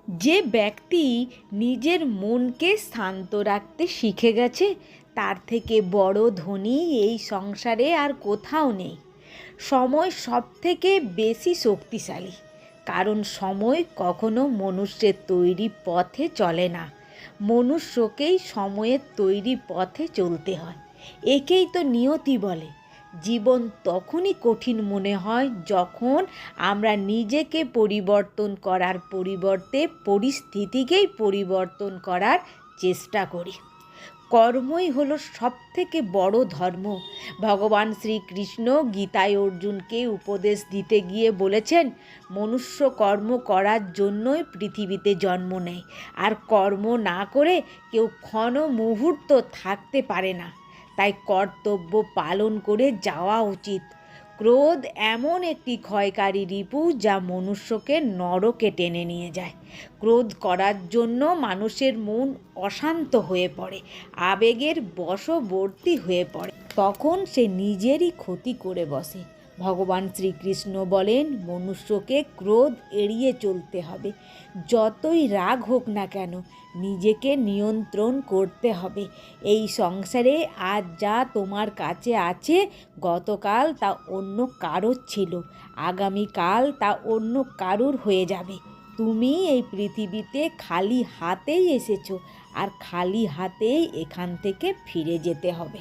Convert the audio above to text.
যে ব্যক্তি নিজের মনকে শান্ত রাখতে শিখে গেছে তার থেকে বড় ধনী এই সংসারে আর কোথাও নেই। সময় সবথেকে বেশি শক্তিশালী, কারণ সময় কখনো মনুষ্যের তৈরি পথে চলে না, মনুষ্যকেই সময়ের তৈরি পথে চলতে হয়। একেই তো নিয়তি বলে। জীবন তখনই কঠিন মনে হয় যখন আমরা নিজেকে পরিবর্তন করার পরিবর্তে পরিস্থিতিকেই পরিবর্তন করার চেষ্টা করি। কর্মই হলো সবথেকে বড় ধর্ম। ভগবান শ্রীকৃষ্ণ গীতায় অর্জুনকে উপদেশ দিতে গিয়ে বলেছেন, মনুষ্য কর্ম করার জন্যই পৃথিবীতে জন্ম নেয়, আর কর্ম না করে কেউ ক্ষণ মুহূর্ত থাকতে পারে না। তাই কর্তব্য পালন করে যাওয়া উচিত। ক্রোধ এমন একটি ক্ষয়কারী রিপু যা মনুষ্যকে নরকে টেনে নিয়ে যায়। ক্রোধ করার জন্য মানুষের মন অশান্ত হয়ে পড়ে, আবেগের বশবর্তী হয়ে পড়ে, তখন সে নিজেরই ক্ষতি করে বসে। ভগবান শ্রীকৃষ্ণ বলেন, মনুষ্যকে ক্রোধ এড়িয়ে চলতে হবে। যতই রাগ হোক না কেন, নিজেকে নিয়ন্ত্রণ করতে হবে। এই সংসারে আজ যা তোমার কাছে আছে, গতকাল তা অন্য কারোর ছিল, আগামীকাল তা অন্য কারোর হয়ে যাবে। তুমি এই পৃথিবীতে খালি হাতেই এসেছো, আর খালি হাতেই এখান থেকে ফিরে যেতে হবে।